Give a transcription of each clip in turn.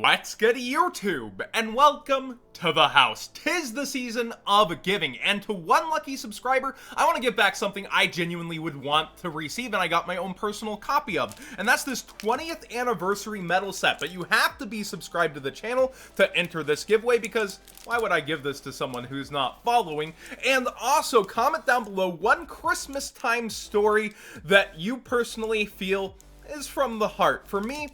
What's good, YouTube, and welcome to the house. 'Tis the season of giving, and to one lucky subscriber, I want to give back something I genuinely would want to receive, and I got my own personal copy of, and that's this 20th anniversary medal set. But you have to be subscribed to the channel to enter this giveaway, because why would I give this to someone who's not following? And also, comment down below one Christmas time story that you personally feel is from the heart. For me,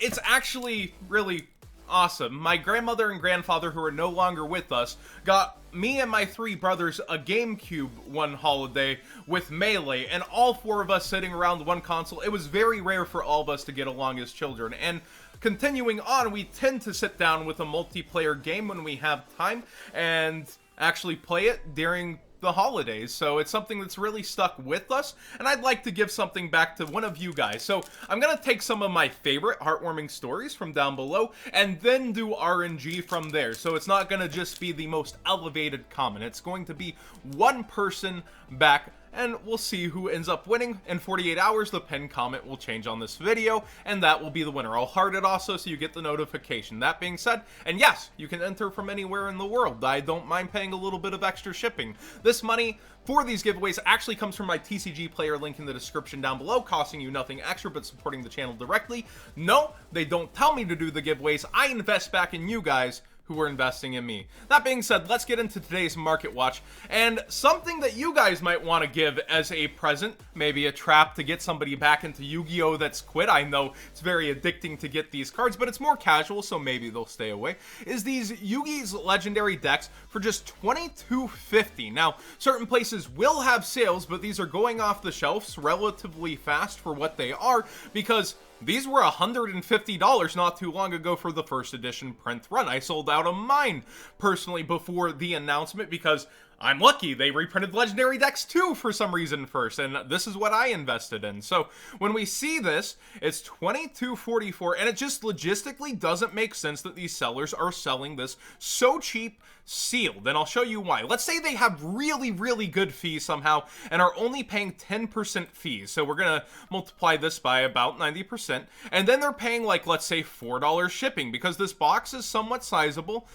it's actually really awesome. My grandmother and grandfather, who are no longer with us, got me and my three brothers a GameCube one holiday with Melee, and all four of us sitting around one console. It was very rare for all of us to get along as children, and continuing on, we tend to sit down with a multiplayer game when we have time and actually play it during the holidays. So it's something that's really stuck with us, and I'd like to give something back to one of you guys. So I'm gonna take some of my favorite heartwarming stories from down below and then do RNG from there. So it's not gonna just be the most elevated comment. It's going to be one person back, and we'll see who ends up winning. In 48 hours, the pinned comment will change on this video, and that will be the winner. I'll heart it also so you get the notification. That being said, and yes, you can enter from anywhere in the world. I don't mind paying a little bit of extra shipping. This money for these giveaways actually comes from my TCG player link in the description down below, costing you nothing extra but supporting the channel directly. No, they don't tell me to do the giveaways. I invest back in you guys who are investing in me. That being said, let's get into today's market watch, and something that you guys might want to give as a present, maybe a trap to get somebody back into Yu-Gi-Oh! That's quit. I know it's very addicting to get these cards, but it's more casual, so maybe they'll stay away, is these Yugi's legendary decks for just $22.50. Now, certain places will have sales, but these are going off the shelves relatively fast for what they are, because these were $150 not too long ago for the first edition print run. I sold out of mine personally before the announcement because I'm lucky they reprinted legendary decks too for some reason first, and this is what I invested in. So when we see this, it's $22.44, and it just logistically doesn't make sense that these sellers are selling this so cheap sealed, and I'll show you why. Let's say they have really good fees somehow and are only paying 10% fees. So we're gonna multiply this by about 90%, and then they're paying, like, let's say $4 shipping because this box is somewhat sizable.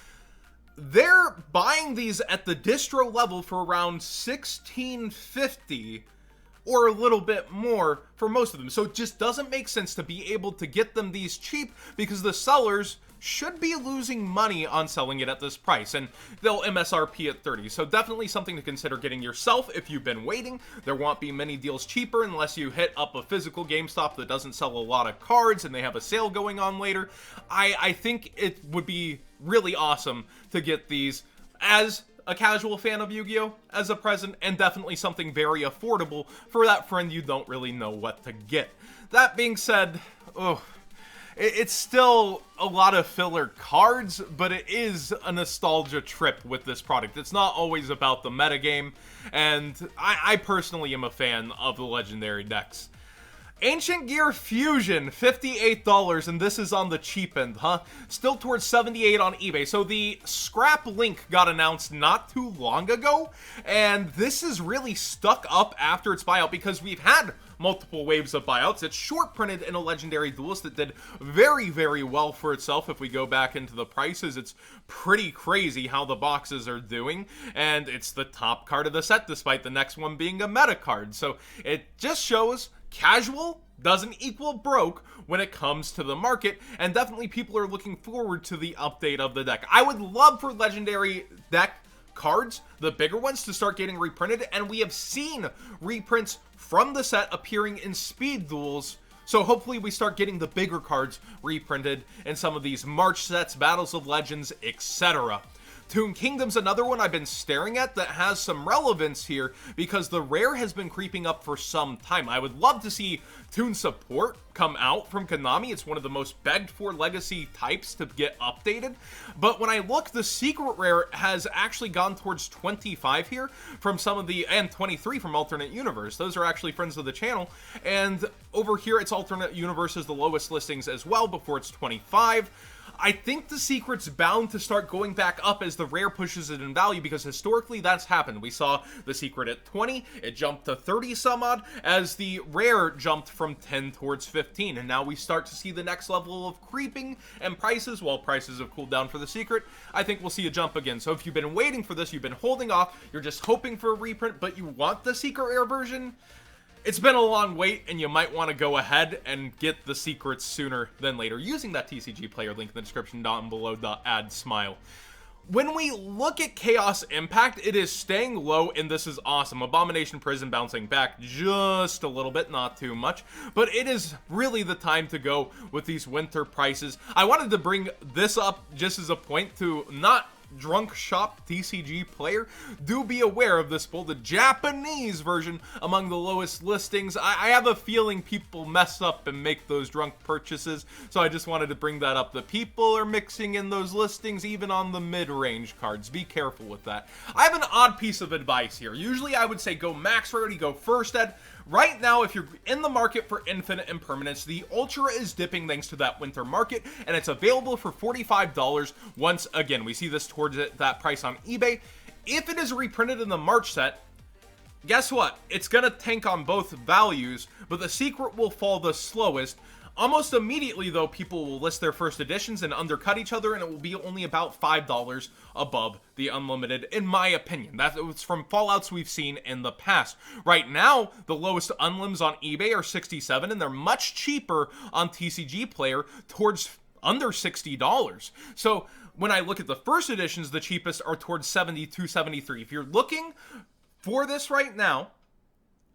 They're buying these at the distro level for around $16.50 or a little bit more for most of them. So it just doesn't make sense to be able to get them these cheap because the sellers should be losing money on selling it at this price, and they'll MSRP at 30. So definitely something to consider getting yourself if you've been waiting. There won't be many deals cheaper unless you hit up a physical GameStop that doesn't sell a lot of cards and they have a sale going on later. I think it would be really awesome to get these as a casual fan of Yu-Gi-Oh! As a present, and definitely something very affordable for that friend you don't really know what to get. That being said, it's still a lot of filler cards, but it is a nostalgia trip with this product. It's not always about the metagame, and I personally am a fan of the legendary decks. Ancient Gear Fusion, $58, and this is on the cheap end, huh? Still towards $78 on eBay. So the scrap link got announced not too long ago, and this is really stuck up after its buyout because we've had multiple waves of buyouts. It's short printed in a legendary duelist that did very well for itself. If we go back into the prices, it's pretty crazy how the boxes are doing, and it's the top card of the set despite the next one being a meta card. So it just shows casual doesn't equal broke when it comes to the market, and definitely people are looking forward to the update of the deck. I would love for legendary deck cards, the bigger ones, to start getting reprinted, and we have seen reprints from the set appearing in speed duels. So hopefully we start getting the bigger cards reprinted in some of these March sets, Battles of Legends, etc. Toon Kingdom's another one I've been staring at that has some relevance here because the rare has been creeping up for some time. I would love to see Toon Support come out from Konami. It's one of the most begged for legacy types to get updated. But when I look, the secret rare has actually gone towards 25 here from some of the, and 23 from Alternate Universe. Those are actually friends of the channel. And over here, it's Alternate Universe is the lowest listings as well before it's 25. I think the secret's bound to start going back up as the rare pushes it in value, because historically that's happened. We saw the secret at 20, it jumped to 30 some odd, as the rare jumped from 10 towards 15, and now we start to see the next level of creeping and prices. While prices have cooled down for the secret, I think we'll see a jump again. So if you've been waiting for this, you've been holding off, you're just hoping for a reprint, but you want the secret rare version, it's been a long wait, and you might want to go ahead and get the secrets sooner than later using that TCG player link in the description down below. Add smile. When we look at Chaos Impact, it is staying low, and this is awesome. Abomination Prison bouncing back just a little bit, not too much, but it is really the time to go with these winter prices. I wanted to bring this up just as a point to not drunk shop TCG player. Do be aware of this pull, the Japanese version among the lowest listings. I have a feeling people mess up and make those drunk purchases, so I just wanted to bring that up. The people are mixing in those listings even on the mid-range cards. Be careful with that. I have an odd piece of advice here. Usually I would say go max rarity, go first ed. Right now, if you're in the market for Infinite Impermanence, the Ultra is dipping thanks to that winter market, and it's available for $45 once again. We see this towards that price on eBay. If it is reprinted in the March set, guess what? It's going to tank on both values, but the secret will fall the slowest. Almost immediately, though, people will list their first editions and undercut each other, and it will be only about $5 above the unlimited, in my opinion. That's from fallouts we've seen in the past. Right now, the lowest unlims on eBay are 67, and they're much cheaper on TCG Player, towards under $60. So when I look at the first editions, the cheapest are towards 72, 73. If you're looking for this right now,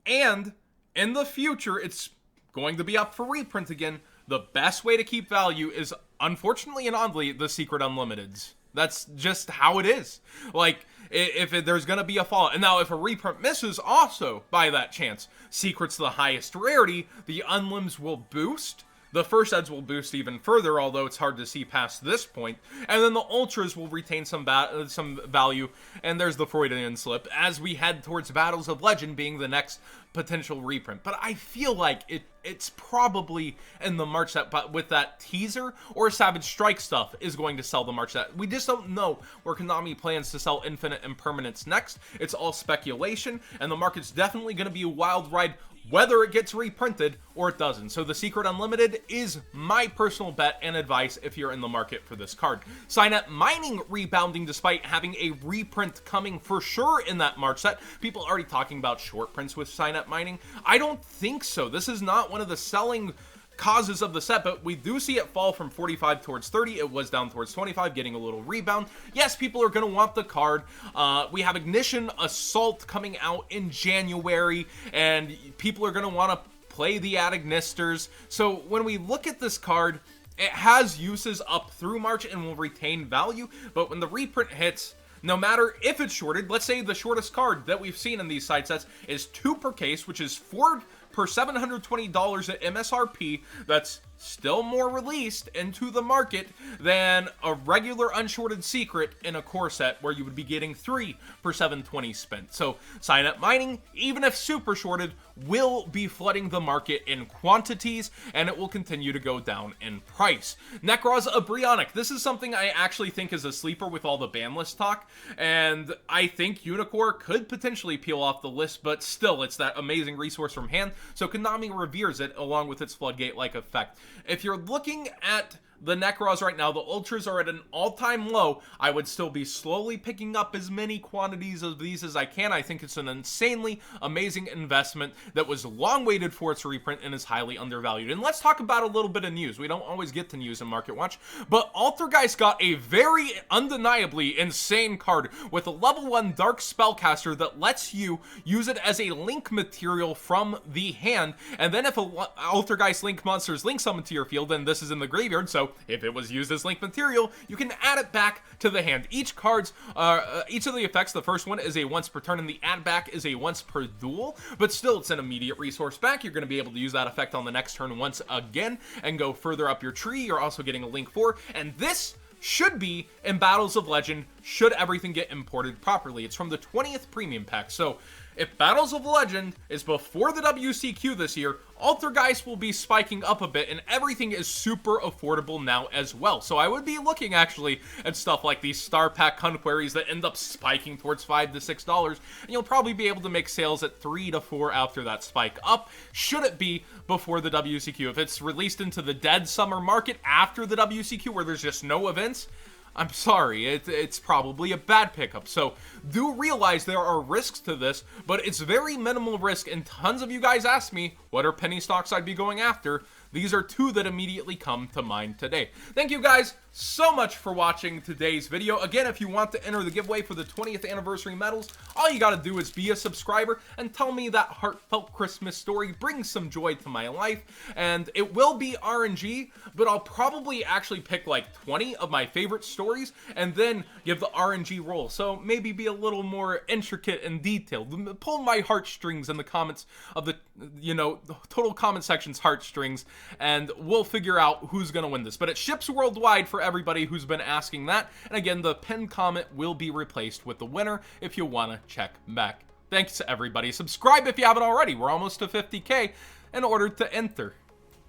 and in the future, it's going to be up for reprint again, the best way to keep value is, unfortunately and oddly, the secret unlimiteds. That's just how it is. Like, if there's going to be a fall. And now, if a reprint misses also by that chance, secret's the highest rarity, the unlims will boost. The first eds will boost even further, although it's hard to see past this point. And then the ultras will retain some value. And there's the Freudian slip as we head towards Battles of Legend being the next potential reprint. But I feel like it's probably in the March set, but with that teaser or Savage Strike stuff is going to sell the March set. We just don't know where Konami plans to sell Infinite Impermanence next. It's all speculation, and the market's definitely going to be a wild ride whether it gets reprinted or it doesn't. So the Secret Unlimited is my personal bet and advice if you're in the market for this card. Signet Mining rebounding despite having a reprint coming for sure in that March set. People already talking about short prints with Signet Mining. I don't think so. This is not one of the selling causes of the set, but we do see it fall from 45 towards 30. It was down towards 25, getting a little rebound. Yes, people are going to want the card. We have Ignition Assault coming out in January, and people are going to want to play the Adignisters. So when we look at this card, it has uses up through March and will retain value, but when the reprint hits, no matter if it's shorted, let's say the shortest card that we've seen in these side sets is 2 per case, which is 4 per $720 at MSRP. That's still more released into the market than a regular unshorted secret in a core set where you would be getting 3 per $720 spent. So Signet Mining, even if super shorted, will be flooding the market in quantities, and it will continue to go down in price. Nekroz Embryonic. This is something I actually think is a sleeper with all the ban list talk, and I think Unicore could potentially peel off the list, but still, it's that amazing resource from hand, so Konami reveres it along with its floodgate-like effect. If you're looking at the Nekroz right now, the Ultras are at an all-time low. I would still be slowly picking up as many quantities of these as I can. I think it's an insanely amazing investment that was long waited for its reprint and is highly undervalued. And let's talk about a little bit of news. We don't always get to news in Market Watch, but Altergeist got a very undeniably insane card with a level 1 Dark Spellcaster that lets you use it as a link material from the hand, and then if a Altergeist Link monster is link summoned to your field, then this is in the graveyard, so if it was used as link material, you can add it back to the hand. Each of the effects, the first one is a once per turn, and the add back is a once per duel, but still it's an immediate resource back. You're going to be able to use that effect on the next turn once again and go further up your tree. You're also getting a link 4, and this should be in Battles of Legend should everything get imported properly. It's from the 20th premium pack. So if Battles of Legend is before the WCQ this year, Altergeist will be spiking up a bit, and everything is super affordable now as well. So I would be looking actually at stuff like these Star Pack Conqueries that end up spiking towards $5 to $6, and you'll probably be able to make sales at 3 to 4 after that spike up, should it be before the WCQ. If it's released into the dead summer market after the WCQ where there's just no events, I'm sorry, it's probably a bad pickup. So do realize there are risks to this, but it's very minimal risk, and tons of you guys asked me what are penny stocks I'd be going after. These are two that immediately come to mind today. Thank you guys so much for watching today's video. Again, if you want to enter the giveaway for the 20th anniversary medals, all you gotta do is be a subscriber and tell me that heartfelt Christmas story brings some joy to my life. And it will be RNG, but I'll probably actually pick like 20 of my favorite stories and then give the RNG roll. So maybe be a little more intricate and detailed. Pull my heartstrings in the comments of the, the total comment section's heartstrings, and we'll figure out who's gonna win this. But it ships worldwide for everybody who's been asking that, and again, the pinned comment will be replaced with the winner if you want to check back. Thanks to everybody. Subscribe if you haven't already. We're almost to 50K in order to enter.